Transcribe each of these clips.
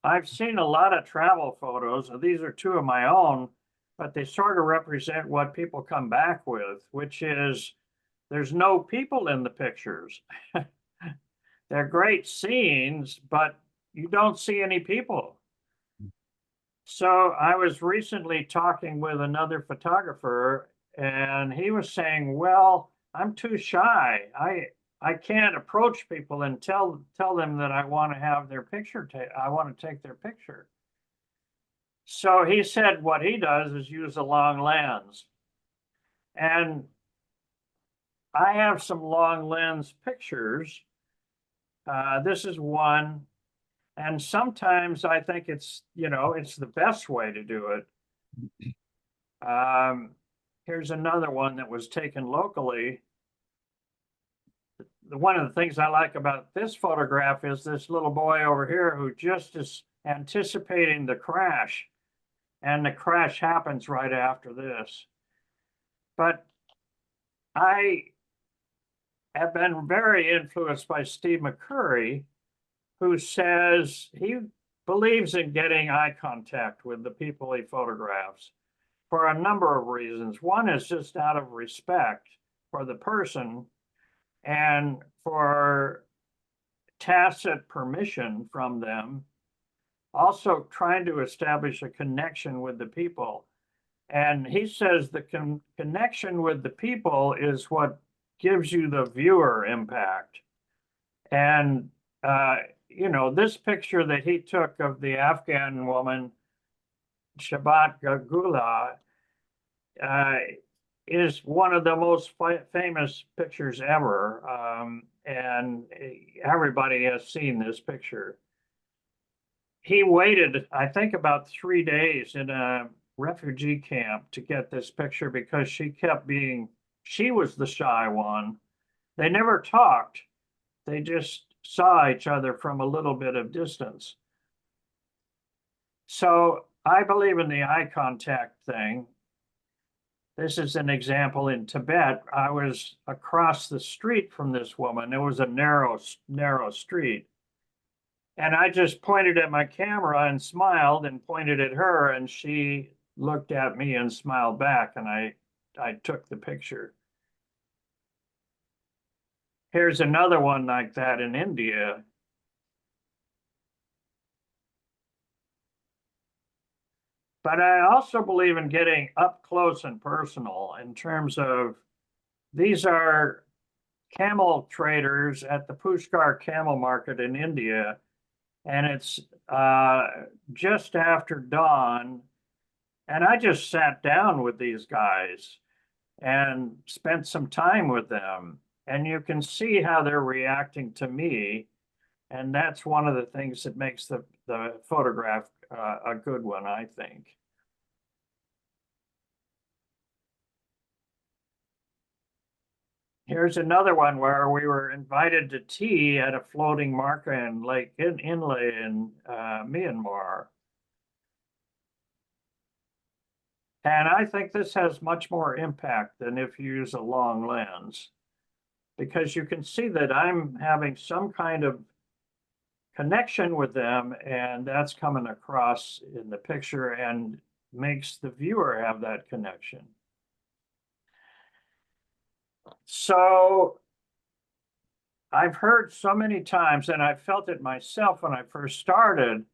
I've seen a lot of travel photos, and these are two of my own, but they sort of represent what people come back with, which is there's no people in the pictures. They're great scenes, but you don't see any people. So I was recently talking with another photographer, and he was saying, well, I'm too shy. I can't approach people and tell them that I want to have their picture. I want to take their picture. So he said what he does is use a long lens. And I have some long lens pictures. This is one. And sometimes I think it's the best way to do it. Here's another one that was taken locally. One of the things I like about this photograph is this little boy over here who just is anticipating the crash, and the crash happens right after this. But I have been very influenced by Steve McCurry, who says he believes in getting eye contact with the people he photographs for a number of reasons. One is just out of respect for the person and for tacit permission from them. Also trying to establish a connection with the people. And he says the connection with the people is what gives you the viewer impact. And this picture that he took of the Afghan woman, Shabat Gagula, is one of the most famous pictures ever. And everybody has seen this picture. He waited, I think, about 3 days in a refugee camp to get this picture because she was the shy one. They never talked. They just saw each other from a little bit of distance. So I believe in the eye contact thing. This is an example in Tibet. I was across the street from this woman. It was a narrow street. And I just pointed at my camera and smiled and pointed at her, and she looked at me and smiled back, and I took the picture. Here's another one like that in India. But I also believe in getting up close and personal in terms of these are camel traders at the Pushkar camel market in India. And it's just after dawn. And I just sat down with these guys and spent some time with them. And you can see how they're reacting to me. And that's one of the things that makes the photograph a good one, I think. Here's another one where we were invited to tea at a floating market in Lake Inle in Myanmar. And I think this has much more impact than if you use a long lens, because you can see that I'm having some kind of connection with them, and that's coming across in the picture and makes the viewer have that connection. So I've heard so many times, and I felt it myself when I first started,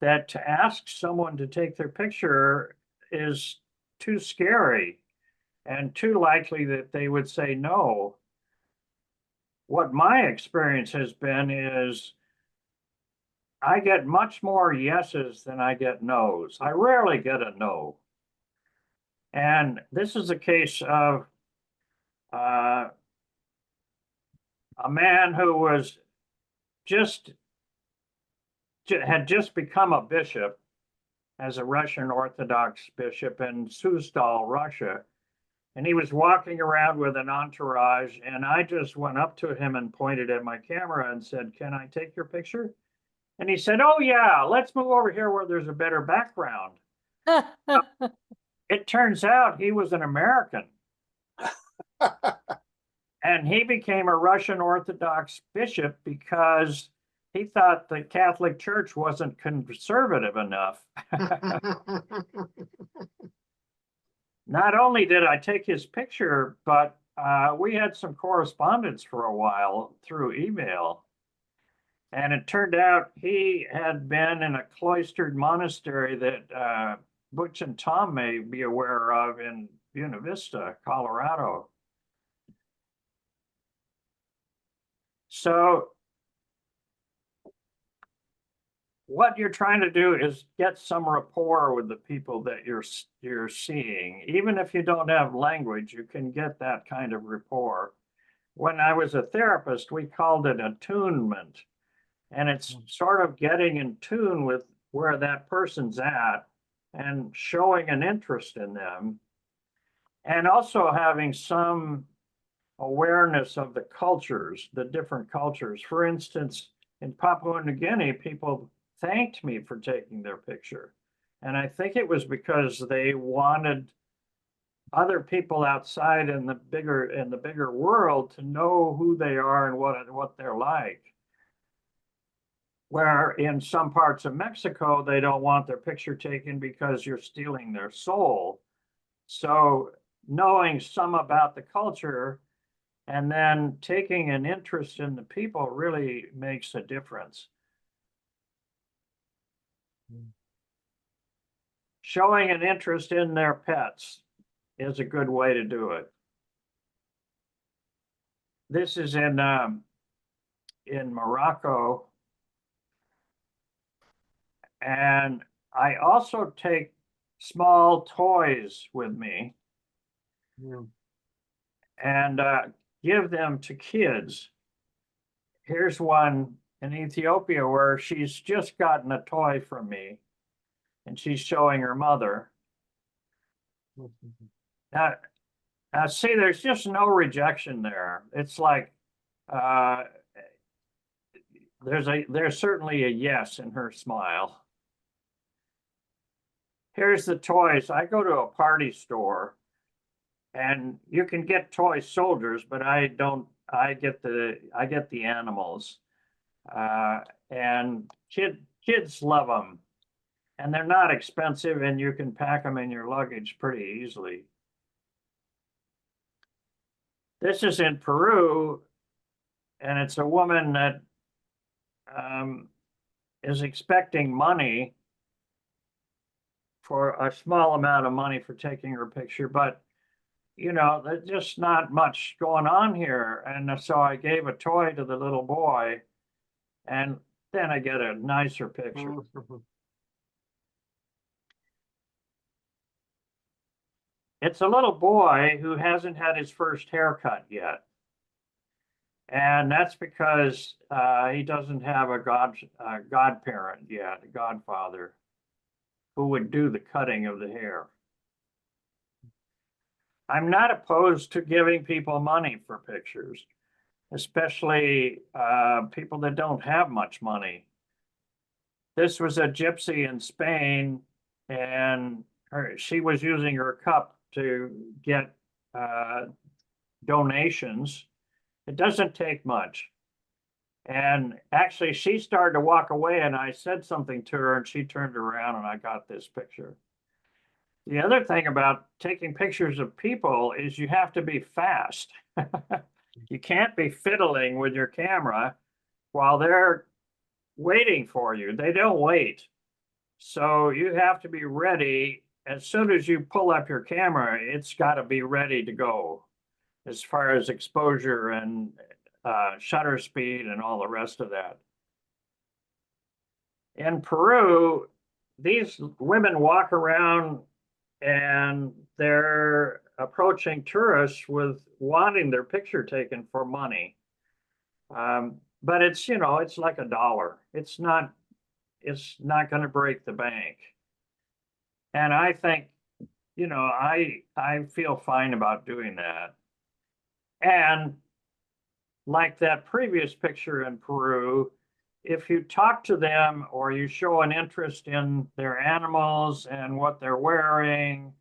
that to ask someone to take their picture is too scary and too likely that they would say no. What my experience has been is I get much more yeses than I get nos. I rarely get a no. And this is a case of a man who was had just become a bishop as a Russian Orthodox bishop in Sustal, Russia. And he was walking around with an entourage, and I just went up to him and pointed at my camera and said, "Can I take your picture?" And he said, "Oh yeah, let's move over here where there's a better background." It turns out he was an American. And he became a Russian Orthodox bishop because he thought the Catholic Church wasn't conservative enough. Not only did I take his picture, but we had some correspondence for a while through email. And it turned out he had been in a cloistered monastery that Butch and Tom may be aware of in Buena Vista, Colorado. So what you're trying to do is get some rapport with the people that you're seeing. Even if you don't have language, you can get that kind of rapport. When I was a therapist, we called it attunement. And it's sort of getting in tune with where that person's at and showing an interest in them. And also having some awareness of the cultures, the different cultures. For instance, in Papua New Guinea, people thanked me for taking their picture. And I think it was because they wanted other people outside in the bigger world to know who they are and what they're like. Where in some parts of Mexico, they don't want their picture taken because you're stealing their soul. So knowing some about the culture and then taking an interest in the people really makes a difference. Showing an interest in their pets is a good way to do it. This is in Morocco. And I also take small toys with me and give them to kids. Here's one in Ethiopia where she's just gotten a toy from me and she's showing her mother. Now, see, there's just no rejection there. It's like there's certainly a yes in her smile. Here's the toys. I go to a party store and you can get toy soldiers, but I don't. I get the animals, and kids love them, and they're not expensive, and you can pack them in your luggage pretty easily. This is in Peru, and it's a woman that is expecting money for a small amount of money for taking her picture, but you know, there's just not much going on here. And so I gave a toy to the little boy, and then I get a nicer picture. It's a little boy who hasn't had his first haircut yet. And that's because he doesn't have a godparent yet, a godfather, who would do the cutting of the hair. I'm not opposed to giving people money for pictures, especially people that don't have much money. This was a gypsy in Spain, and she was using her cup to get donations. It doesn't take much. And actually, she started to walk away, and I said something to her, and she turned around, and I got this picture. The other thing about taking pictures of people is you have to be fast. You can't be fiddling with your camera while they're waiting for you. They don't wait. So you have to be ready. As soon as you pull up your camera, it's got to be ready to go as far as exposure and shutter speed and all the rest of that. In Peru, these women walk around and they're approaching tourists with wanting their picture taken for money. But it's, you know, it's like $1. It's not going to break the bank. And I think, you know, I feel fine about doing that. And like that previous picture in Peru, if you talk to them or you show an interest in their animals and what they're wearing,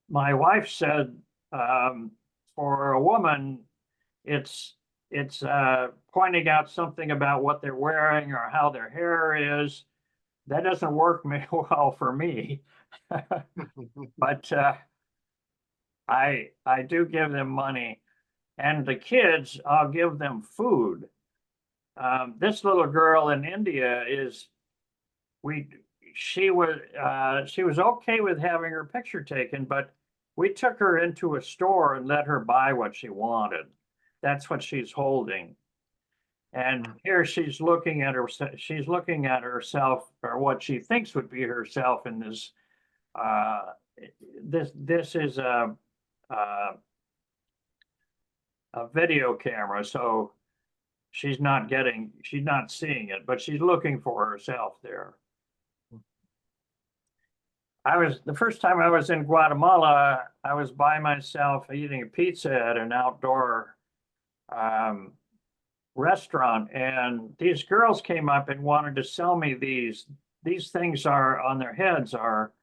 my wife said, for a woman, it's it's pointing out something about what they're wearing or how their hair is. That doesn't work well for me. But I do give them money, and the kids, I'll give them food. This little girl in India she was okay with having her picture taken, but we took her into a store and let her buy what she wanted. That's what she's holding. And here she's looking at herself, or what she thinks would be herself, in this. This is a video camera, so she's not seeing it, but she's looking for herself there. The first time I was in Guatemala, I was by myself eating a pizza at an outdoor restaurant, and these girls came up and wanted to sell me these things are on their heads are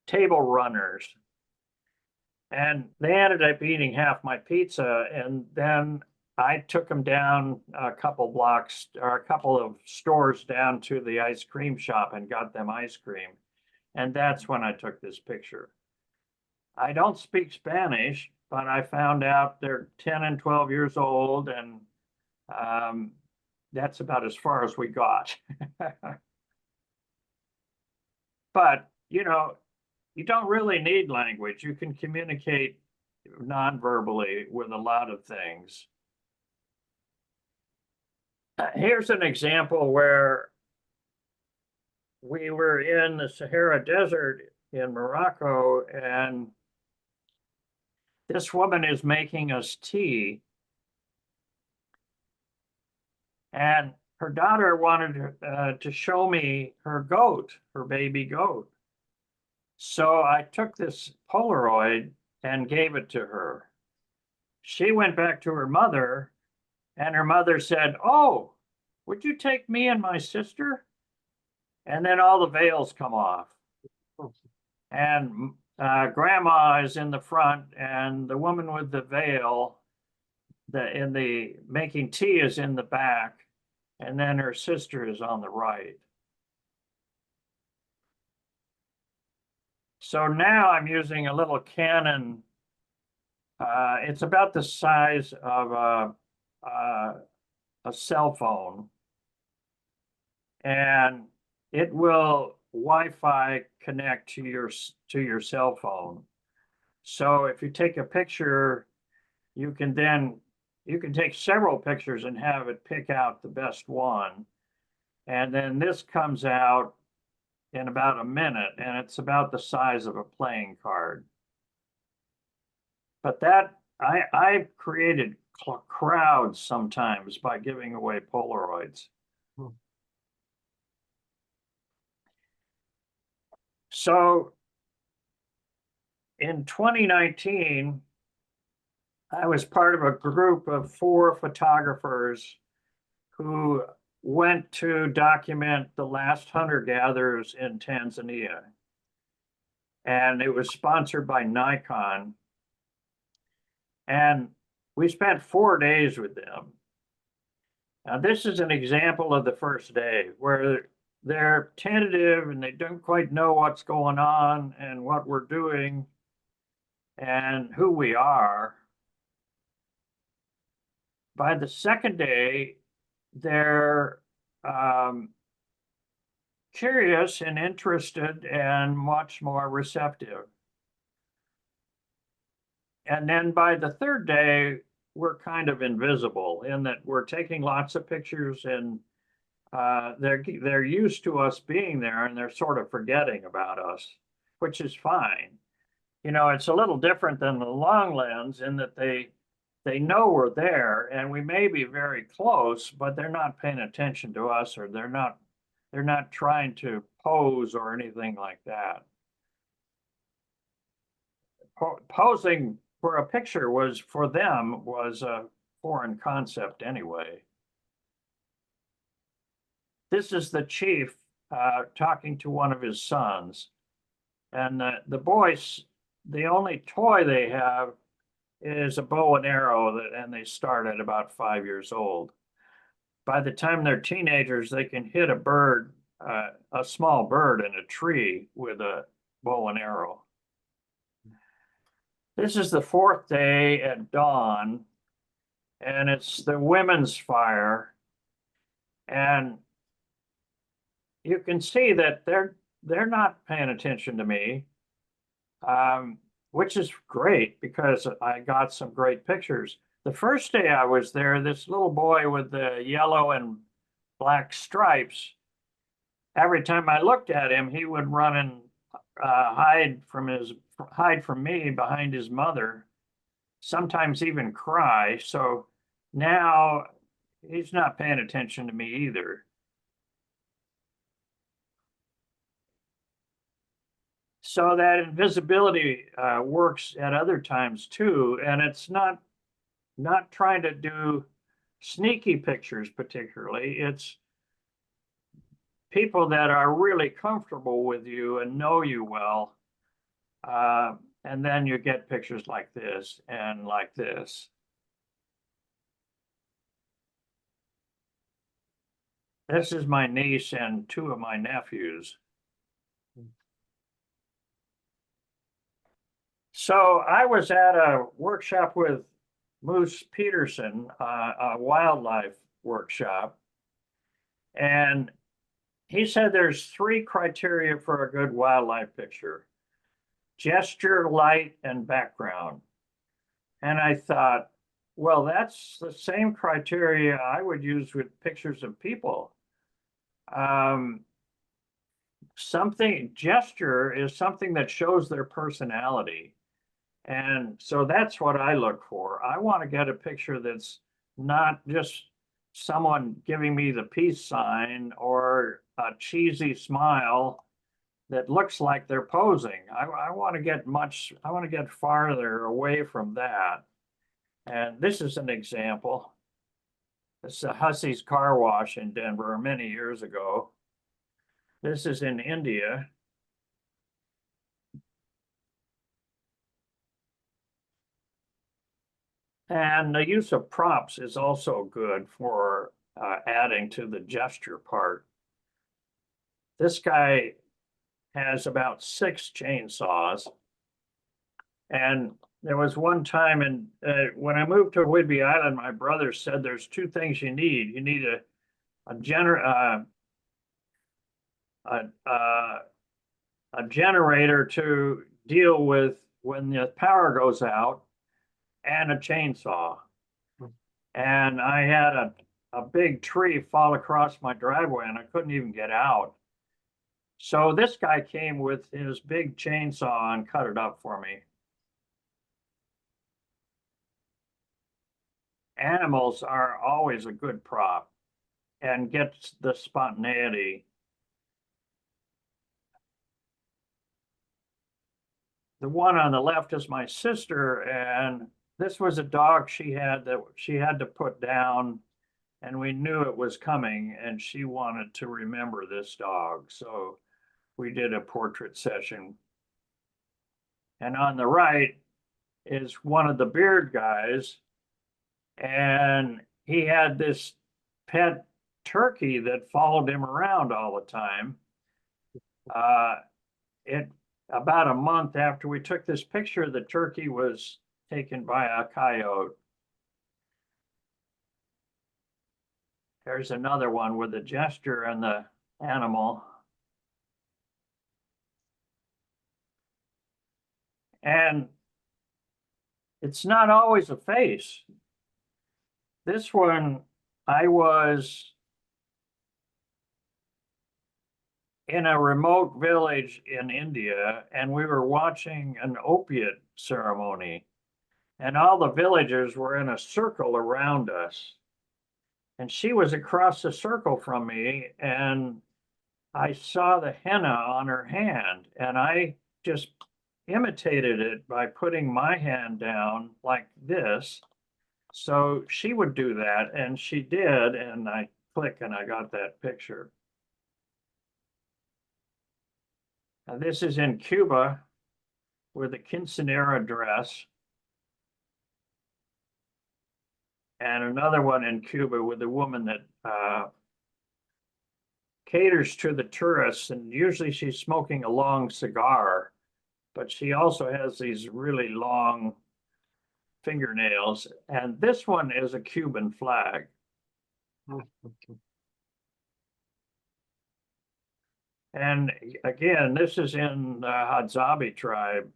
table runners. And they ended up eating half my pizza, and then I took them down a couple blocks or a couple of stores down to the ice cream shop and got them ice cream. And that's when I took this picture. I don't speak Spanish, but I found out they're 10 and 12 years old, and that's about as far as we got. But, you know, you don't really need language. You can communicate non-verbally with a lot of things. Here's an example where we were in the Sahara Desert in Morocco, and this woman is making us tea. And her daughter wanted to show me her goat, her baby goat. So I took this Polaroid and gave it to her. She went back to her mother, and her mother said, "Oh, would you take me and my sister?" And then all the veils come off. And grandma is in the front, and the woman with the veil in the making tea is in the back, and then her sister is on the right. So now I'm using a little Canon. It's about the size of a cell phone, and it will Wi-Fi connect to your cell phone. So if you take a picture, you can take several pictures and have it pick out the best one. And then this comes out in about a minute, and it's about the size of a playing card. But I've created crowds sometimes by giving away Polaroids. So in 2019, I was part of a group of 4 photographers who went to document the last hunter-gatherers in Tanzania. And it was sponsored by Nikon. And we spent 4 days with them. Now, this is an example of the first day where they're tentative and they don't quite know what's going on and what we're doing and who we are. By the second day, they're curious and interested and much more receptive. And then by the third day, we're kind of invisible in that we're taking lots of pictures, and they're used to us being there, and they're sort of forgetting about us, which is fine. You know, it's a little different than the long lens in that they know we're there, and we may be very close, but they're not paying attention to us, or they're not trying to pose or anything like that. Posing for a picture was, for them, was a foreign concept anyway. This is the chief talking to one of his sons. And the boys, the only toy they have is a bow and arrow, and they start at about 5 years old. By the time they're teenagers, they can hit a bird, a small bird in a tree with a bow and arrow. This is the fourth day at dawn, and it's the women's fire. And you can see that they're not paying attention to me, which is great because I got some great pictures. The first day I was there, this little boy with the yellow and black stripes, every time I looked at him, he would run and hide from me behind his mother, sometimes even cry. So now he's not paying attention to me either. So that invisibility works at other times too, and it's not trying to do sneaky pictures particularly. It's people that are really comfortable with you and know you well. And then you get pictures like this and like this. This is my niece and two of my nephews. So I was at a workshop with Moose Peterson, a wildlife workshop, and he said there's 3 criteria for a good wildlife picture: gesture, light, and background. And I thought, well, that's the same criteria I would use with pictures of people. Gesture is something that shows their personality. And so that's what I look for. I want to get a picture that's not just someone giving me the peace sign or a cheesy smile that looks like they're posing. I want to get farther away from that. And this is an example. This is a Hussey's car wash in Denver many years ago. This is in India. And the use of props is also good for adding to the gesture part. This guy has about 6 chainsaws. And there was one time when I moved to Whidbey Island, my brother said there's 2 things you need. You need a generator to deal with when the power goes out, and a chainsaw. And I had a big tree fall across my driveway and I couldn't even get out. So this guy came with his big chainsaw and cut it up for me. Animals are always a good prop and gets the spontaneity. The one on the left is my sister, and this was a dog she had that she had to put down, and we knew it was coming, and she wanted to remember this dog. So we did a portrait session. And on the right is one of the beard guys, and he had this pet turkey that followed him around all the time. About a month after we took this picture, the turkey was taken by a coyote. There's another one with the gesture and the animal. And it's not always a face. This one, I was in a remote village in India, and we were watching an opiate ceremony, and all the villagers were in a circle around us. And she was across the circle from me, and I saw the henna on her hand, and I just imitated it by putting my hand down like this. So she would do that, and she did, and I click and I got that picture. Now, this is in Cuba with a quinceanera dress. and another one in Cuba with a woman that caters to the tourists, and usually she's smoking a long cigar, but she also has these really long fingernails. And this one is a Cuban flag. And again, this is in the Hadzabe tribe.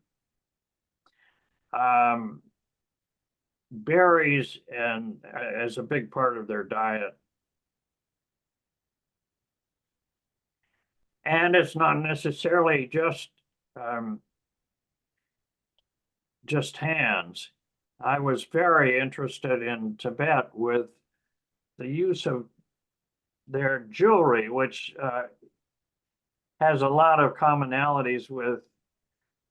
Berries and as a big part of their diet. And it's not necessarily just hands. I was very interested in Tibet with the use of their jewelry, which has a lot of commonalities with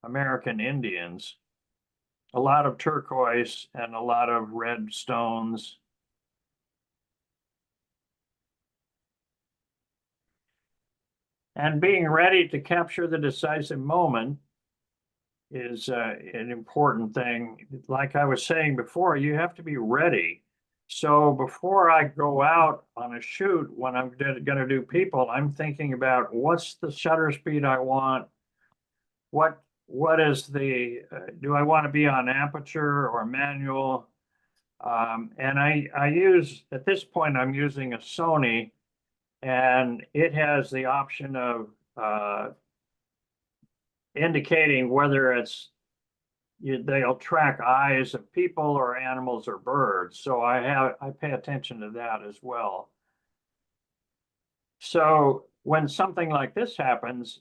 American Indians. A lot of turquoise and a lot of red stones. And being ready to capture the decisive moment is an important thing. Like I was saying before, you have to be ready. So before I go out on a shoot, when I'm going to do people, I'm thinking about what's the shutter speed I want, what is the, do I want to be on aperture or manual? And I use, at this point, I'm using a Sony, and it has the option of indicating whether it's, they'll track eyes of people or animals or birds. So I pay attention to that as well. So when something like this happens,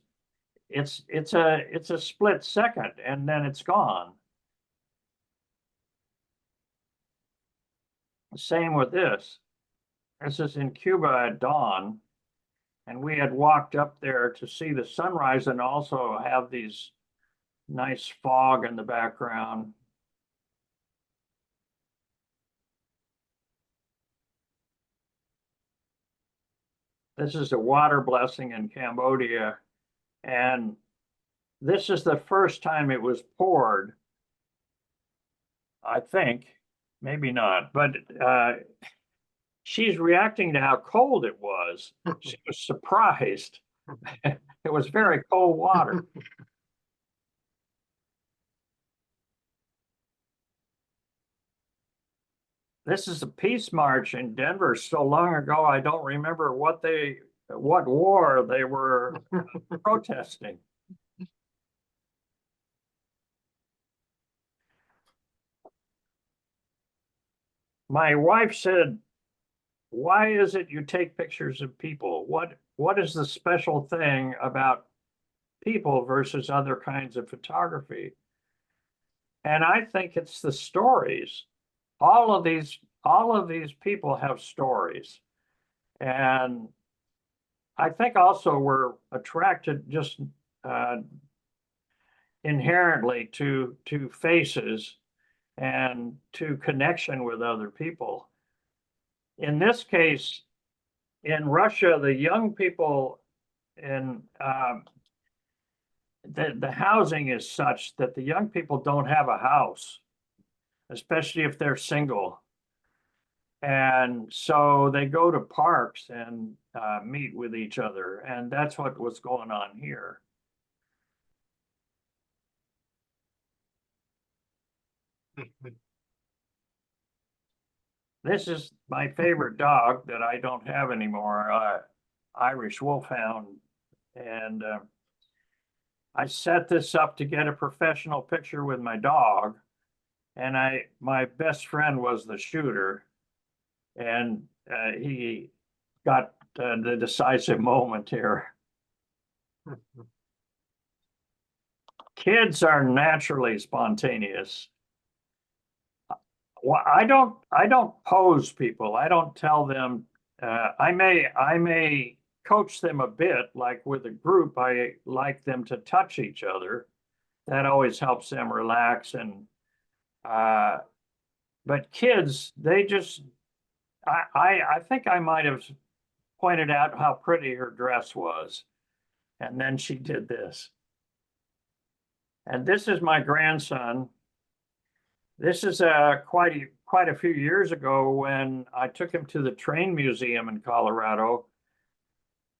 it's a split second and then it's gone. Same with this. This is in Cuba at dawn, and we had walked up there to see the sunrise and also have these nice fog in the background. This is a water blessing in Cambodia, and this is the first time it was poured, I think, maybe not, but she's reacting to how cold it was. She was surprised. It was very cold water. This is a peace march in Denver so long ago, I don't remember what war they were protesting. My wife said, why is it you take pictures of people? What is the special thing about people versus other kinds of photography? And I think it's the stories. All of these people have stories. And I think also we're attracted just inherently to faces and to connection with other people. In this case, in Russia, the young people in the housing is such that the young people don't have a house, especially if they're single. And so they go to parks and meet with each other. And that's what was going on here. This is my favorite dog that I don't have anymore, Irish Wolfhound. And I set this up to get a professional picture with my dog. And my best friend was the shooter. And he got the decisive moment here. Kids are naturally spontaneous. Well, I don't pose people. I don't tell them. I may coach them a bit, like with a group. I like them to touch each other. That always helps them relax. And but kids, they just. I think I might have pointed out how pretty her dress was, and then she did this. And this is my grandson. This is quite quite a few years ago when I took him to the train museum in Colorado.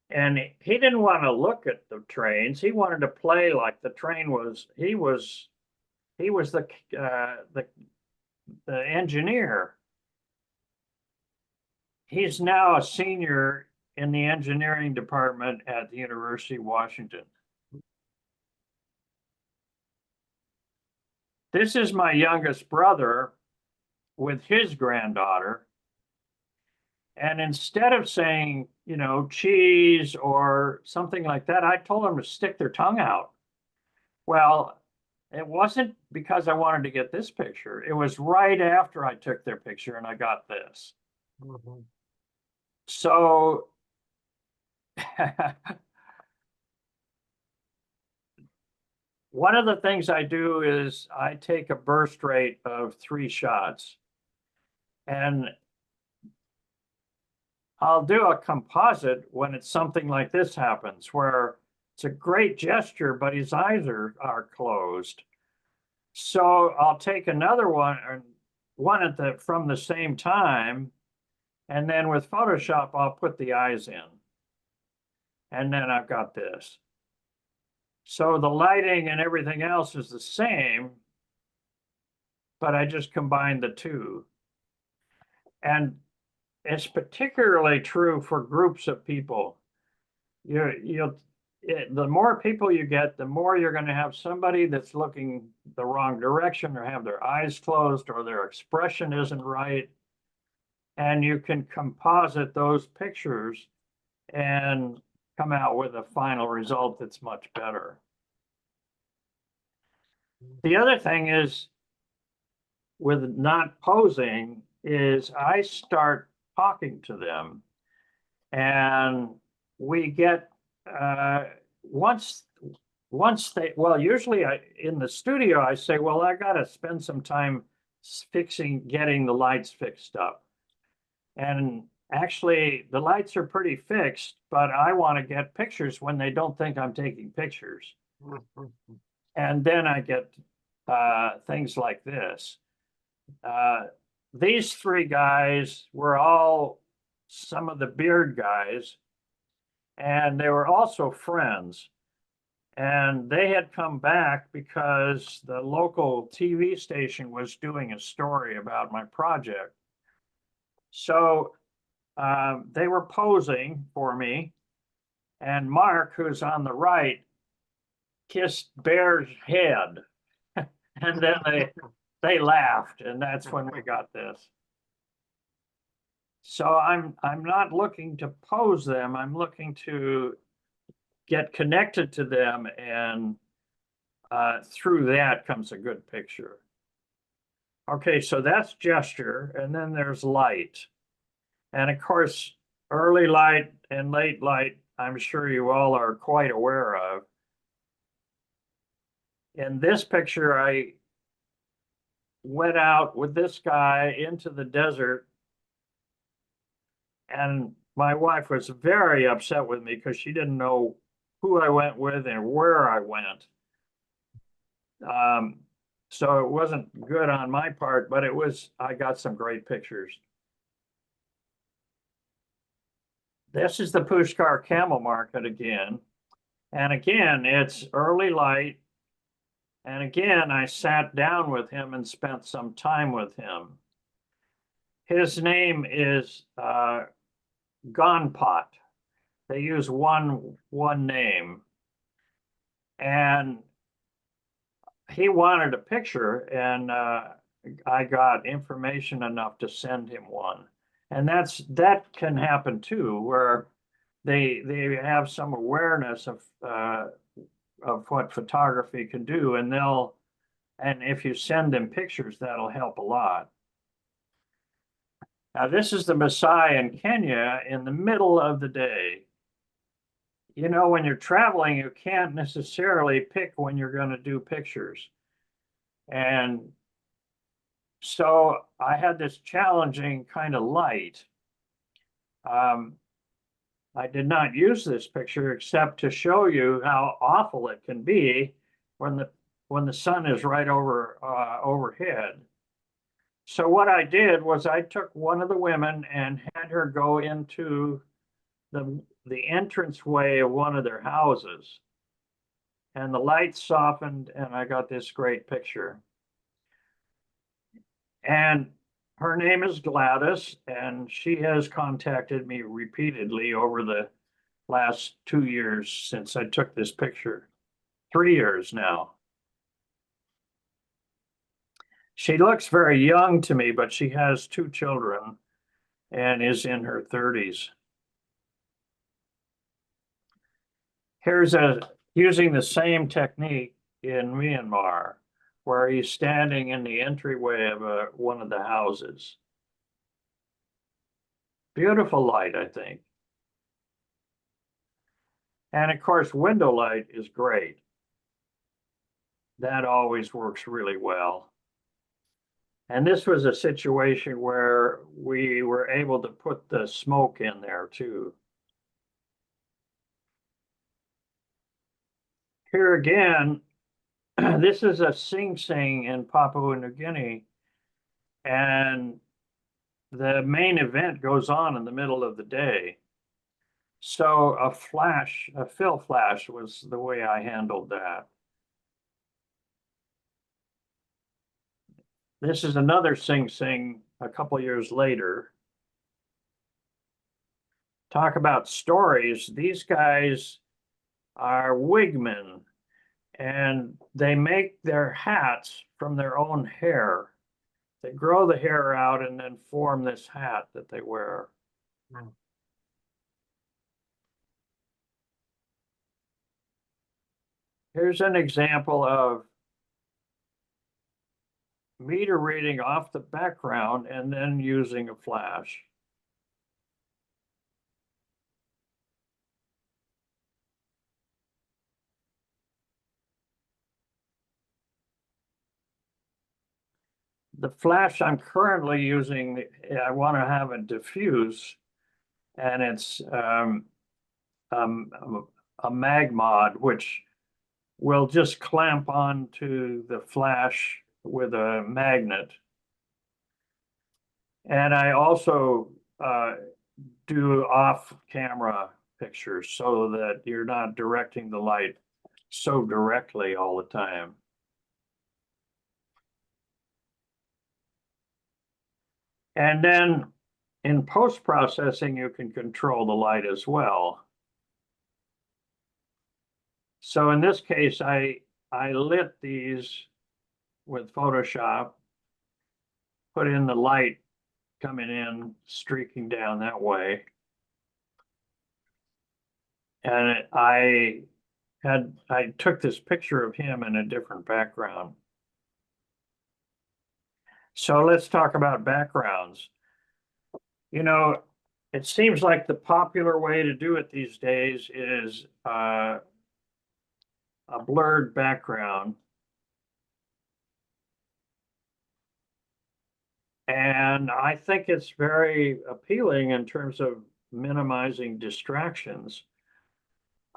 And he didn't want to look at the trains. He wanted to play like the train was, he was the engineer. He's now a senior in the engineering department at the University of Washington. This is my youngest brother with his granddaughter. And instead of saying, you know, cheese or something like that, I told them to stick their tongue out. Well, it wasn't because I wanted to get this picture. It was right after I took their picture and I got this. Mm-hmm. So one of the things I do is I take a burst rate of 3 shots. And I'll do a composite when it's something like this happens, where it's a great gesture, but his eyes are closed. So I'll take another one, or one from the same time, and then with Photoshop, I'll put the eyes in. And then I've got this. So the lighting and everything else is the same, but I just combined the two. And it's particularly true for groups of people. The more people you get, the more you're going to have somebody that's looking the wrong direction or have their eyes closed or their expression isn't right. And you can composite those pictures and come out with a final result that's much better. The other thing is, with not posing, is I start talking to them, and we get once they, well, usually in the studio I say, well, I got to spend some time getting the lights fixed up, and actually the lights are pretty fixed, but I want to get pictures when they don't think I'm taking pictures. And then I get things like this. These 3 guys were all some of the beard guys, and they were also friends. And they had come back because the local TV station was doing a story about my project. So they were posing for me, and Mark, who's on the right, kissed Bear's head. And then they laughed, and that's when we got this. So I'm not looking to pose them. I'm looking to get connected to them, and through that comes a good picture. Okay, so that's gesture, and then there's light. And of course, early light and late light, I'm sure you all are quite aware of. In this picture, I went out with this guy into the desert, and my wife was very upset with me because she didn't know who I went with and where I went. So it wasn't good on my part, but I got some great pictures. This is the Pushkar Camel Market again. And again, it's early light. And again, I sat down with him and spent some time with him. His name is Gonpot. They use one name. And he wanted a picture, and I got information enough to send him one. And that can happen too, where they have some awareness of what photography can do, and if you send them pictures, that'll help a lot. Now, this is the Maasai in Kenya in the middle of the day. You know, when you're traveling, you can't necessarily pick when you're going to do pictures. And so I had this challenging kind of light. I did not use this picture except to show you how awful it can be when the sun is right overhead. So what I did was I took one of the women and had her go into the entranceway of one of their houses. And the light softened, and I got this great picture. And her name is Gladys, and she has contacted me repeatedly over the last 2 years since I took this picture. 3 years now. She looks very young to me, but she has 2 children and is in her 30s. Here's using the same technique in Myanmar, where he's standing in the entryway of one of the houses. Beautiful light, I think. And of course, window light is great. That always works really well. And this was a situation where we were able to put the smoke in there too. Here again, this is a Sing Sing in Papua New Guinea. And the main event goes on in the middle of the day. So a fill flash was the way I handled that. This is another Sing Sing a couple years later. Talk about stories. These guys are wigmen, and they make their hats from their own hair. They grow the hair out and then form this hat that they wear. Here's an example of meter reading off the background and then using a flash. The flash I'm currently using, I want to have it diffuse, and it's a mag mod, which will just clamp onto the flash with a magnet. And I also do off-camera pictures so that you're not directing the light so directly all the time. And then in post-processing, you can control the light as well. So in this case, I lit these with Photoshop, put in the light coming in, streaking down that way. And I took this picture of him in a different background. So let's talk about backgrounds. You know, it seems like the popular way to do it these days is a blurred background. And I think it's very appealing in terms of minimizing distractions.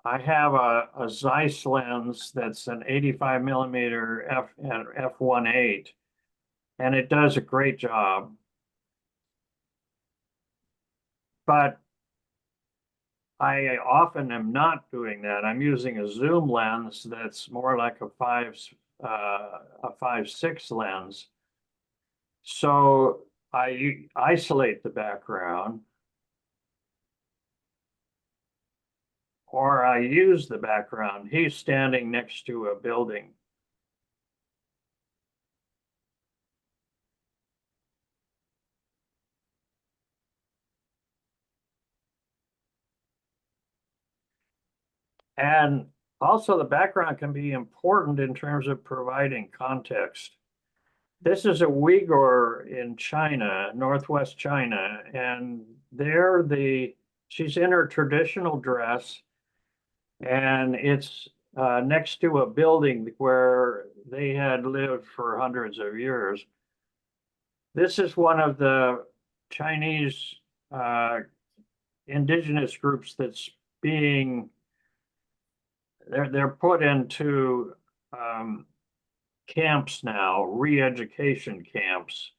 I have a Zeiss lens that's an 85 millimeter f1.8, and it does a great job. But I often am not doing that. I'm using a zoom lens that's more like a 5.6 lens. So I isolate the background, or I use the background. He's standing next to a building. And also the background can be important in terms of providing context. This is a Uyghur in China, Northwest China, and she's in her traditional dress, and it's next to a building where they had lived for hundreds of years. This is one of the Chinese indigenous groups that's they're put into camps now, re-education camps.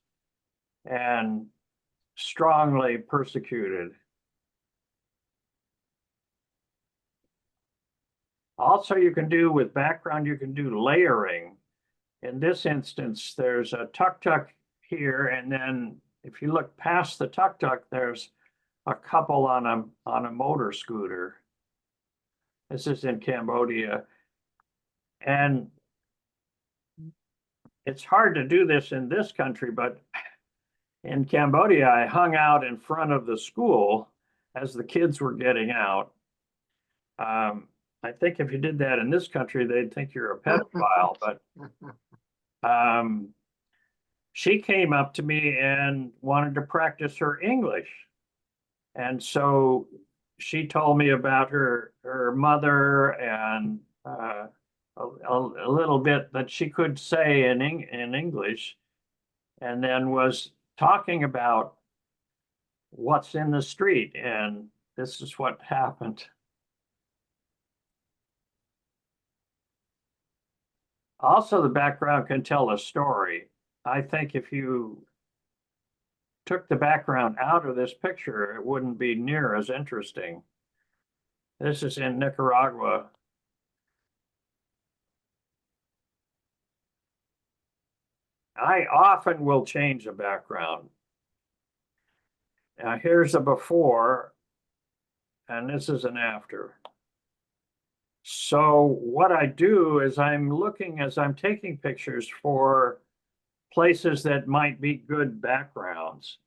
and strongly persecuted. Also, you can do with background, you can do layering. In this instance, there's a tuk-tuk here, and then if you look past the tuk-tuk, there's a couple on a motor scooter. This is in Cambodia. And it's hard to do this in this country, but in Cambodia, I hung out in front of the school as the kids were getting out. I think if you did that in this country, they'd think you're a pedophile, but she came up to me and wanted to practice her English. And so she told me about her mother and a little bit that she could say in English, and then was talking about what's in the street. And this is what happened. Also, the background can tell a story. I think if you took the background out of this picture, it wouldn't be near as interesting. This is in Nicaragua. I often will change the background. Now here's a before, and this is an after. So what I do is I'm looking as I'm taking pictures for places that might be good backgrounds,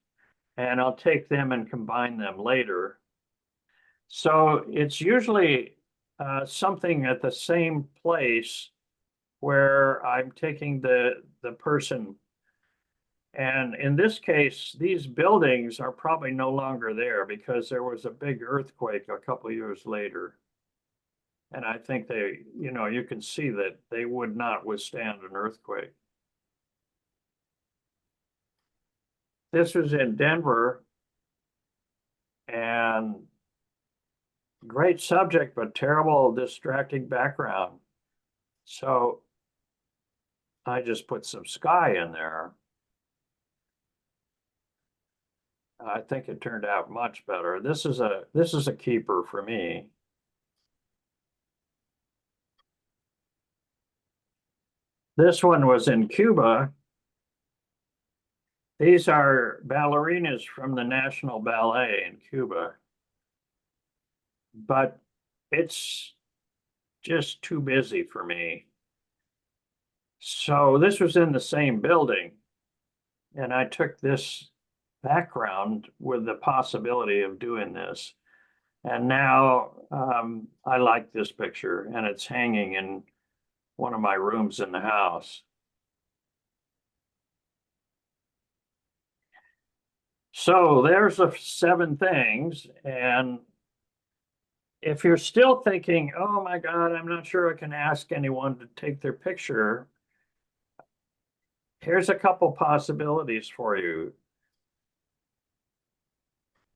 and I'll take them and combine them later. So it's usually something at the same place where I'm taking the person. And in this case, these buildings are probably no longer there because there was a big earthquake a couple of years later. And I think they, you can see that they would not withstand an earthquake. This was in Denver, and great subject, but terrible distracting background. So I just put some sky in there. I think it turned out much better. This is a keeper for me. This one was in Cuba. These are ballerinas from the National Ballet in Cuba. But it's just too busy for me. So this was in the same building, and I took this background with the possibility of doing this. And now I like this picture, and it's hanging in one of my rooms in the house. So there's the 7 things. And if you're still thinking, oh my God, I'm not sure I can ask anyone to take their picture, here's a couple possibilities for you.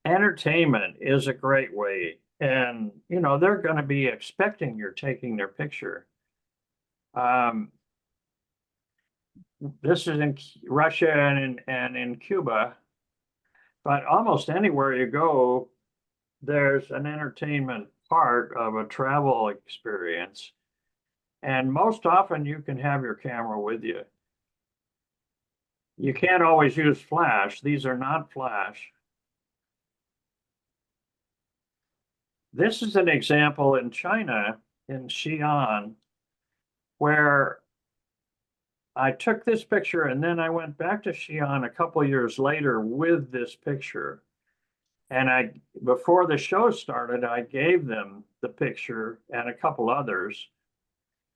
Entertainment is a great way. And, they're going to be expecting you're taking their picture. This is in Russia and in Cuba, but almost anywhere you go, there's an entertainment part of a travel experience. And most often you can have your camera with you. You can't always use flash. These are not flash. This is an example in China, in Xi'an, where I took this picture and then I went back to Xi'an a couple of years later with this picture. And before the show started, I gave them the picture and a couple others.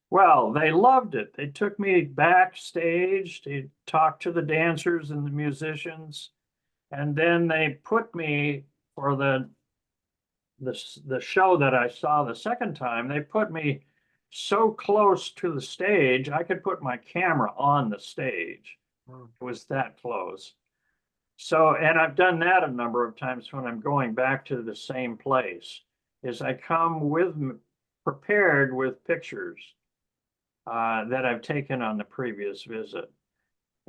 Well, they loved it. They took me backstage to talk to the dancers and the musicians. And then they put me for the show that I saw the second time, they put me so close to the stage, I could put my camera on the stage. It was that close. So, and I've done that a number of times when I'm going back to the same place, is I come prepared with pictures that I've taken on the previous visit.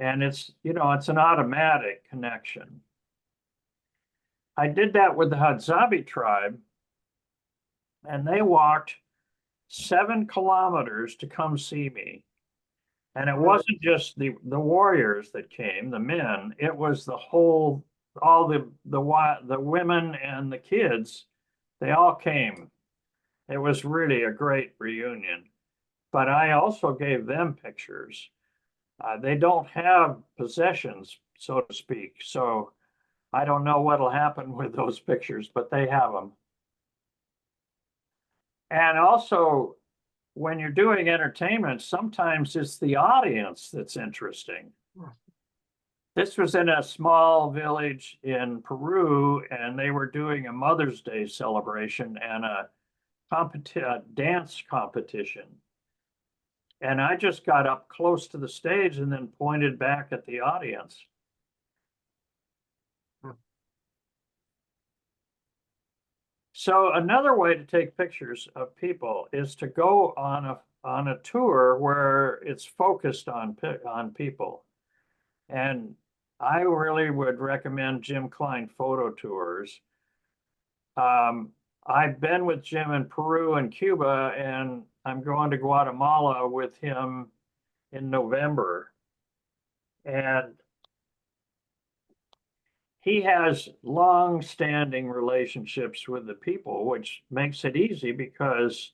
And it's, it's an automatic connection. I did that with the Hadzabe tribe, and they walked 7 kilometers to come see me. And it wasn't just the warriors that came, the men, it was all the women and the kids, they all came. It was really a great reunion. But I also gave them pictures. They don't have possessions, so to speak. So I don't know what'll happen with those pictures, but they have them. And also, when you're doing entertainment, sometimes it's the audience that's interesting. This was in a small village in Peru, and they were doing a Mother's Day celebration and a dance competition. And I just got up close to the stage and then pointed back at the audience. So another way to take pictures of people is to go on a tour where it's focused on people. And I really would recommend Jim Klein photo tours. I've been with Jim in Peru and Cuba, and I'm going to Guatemala with him in November. And he has long-standing relationships with the people, which makes it easy because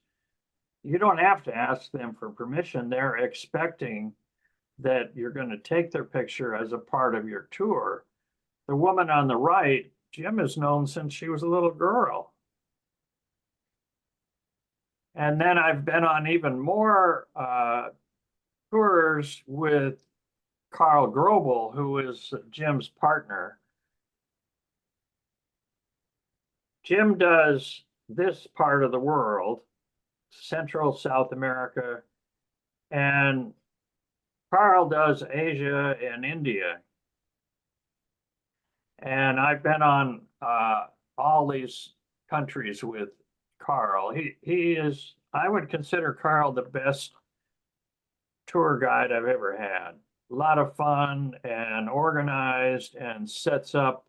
you don't have to ask them for permission. They're expecting that you're going to take their picture as a part of your tour. The woman on the right, Jim has known since she was a little girl. And then I've been on even more tours with Carl Grobel, who is Jim's partner. Jim does this part of the world, Central South America, and Carl does Asia and India. And I've been on all these countries with Carl. He is, I would consider Carl the best tour guide I've ever had. A lot of fun and organized, and sets up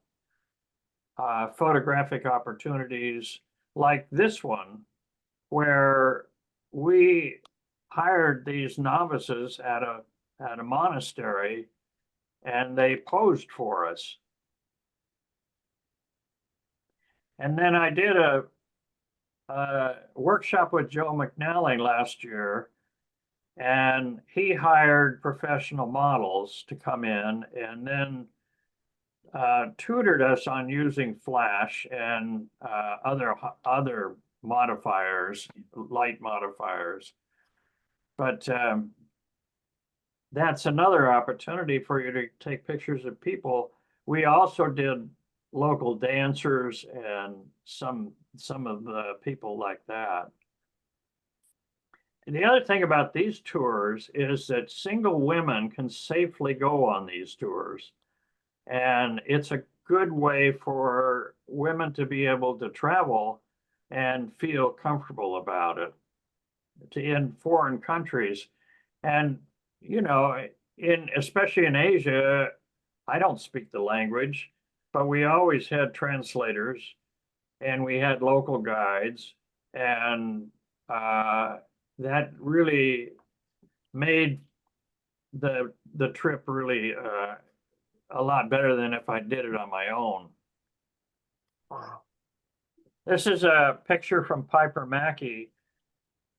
photographic opportunities like this one, where we hired these novices at a monastery, and they posed for us. And then I did a workshop with Joe McNally last year, and he hired professional models to come in and then tutored us on using flash and other modifiers, light modifiers. But that's another opportunity for you to take pictures of people. We also did local dancers and some of the people like that. And the other thing about these tours is that single women can safely go on these tours. And it's a good way for women to be able to travel and feel comfortable about it in foreign countries. And, especially in Asia, I don't speak the language, but we always had translators and we had local guides, and that really made the trip really a lot better than if I did it on my own. Wow. This is a picture from Piper Mackey,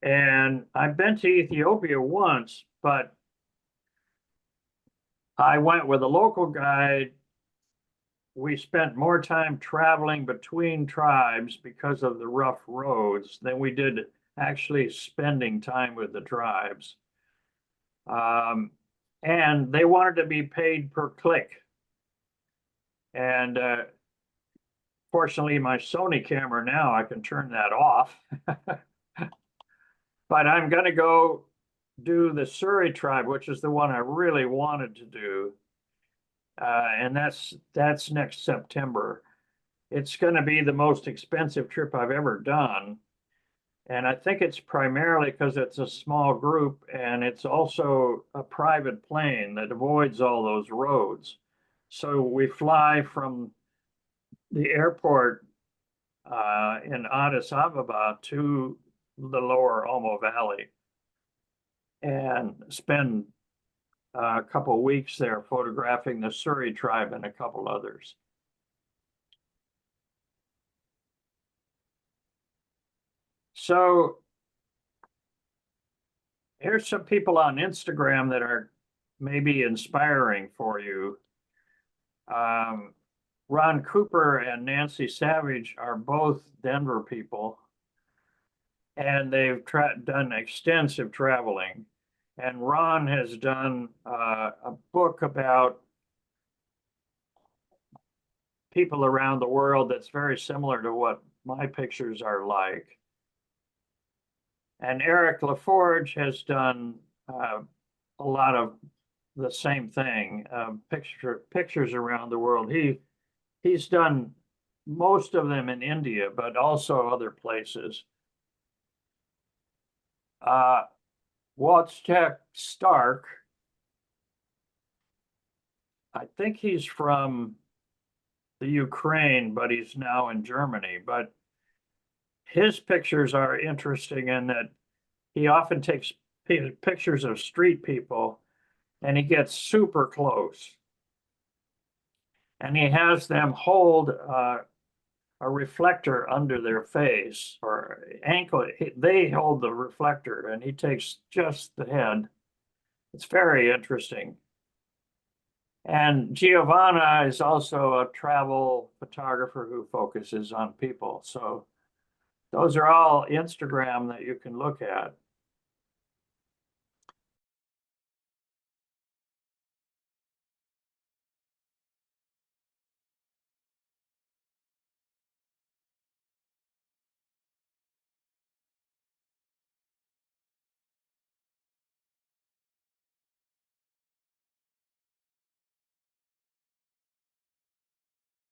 and I've been to Ethiopia once, but I went with a local guide. We spent more time traveling between tribes because of the rough roads than we did actually spending time with the tribes. And they wanted to be paid per click. And fortunately, my Sony camera now, I can turn that off. But I'm going to go do the Surrey tribe, which is the one I really wanted to do. And that's next September. It's going to be the most expensive trip I've ever done. And I think it's primarily because it's a small group and it's also a private plane that avoids all those roads. So we fly from the airport in Addis Ababa to the lower Omo Valley and spend a couple of weeks there photographing the Suri tribe and a couple others. So here's some people on Instagram that are maybe inspiring for you. Ron Cooper and Nancy Savage are both Denver people, and they've done extensive traveling. And Ron has done a book about people around the world that's very similar to what my pictures are like. And Eric LaForge has done a lot of the same thing, pictures around the world. He's done most of them in India, but also other places. Wojciech Stark, I think he's from the Ukraine, but he's now in Germany. But his pictures are interesting in that he often takes pictures of street people and he gets super close. And he has them hold a reflector under their face or ankle. They hold the reflector and he takes just the head. It's very interesting. And Giovanna is also a travel photographer who focuses on people. So those are all Instagram that you can look at.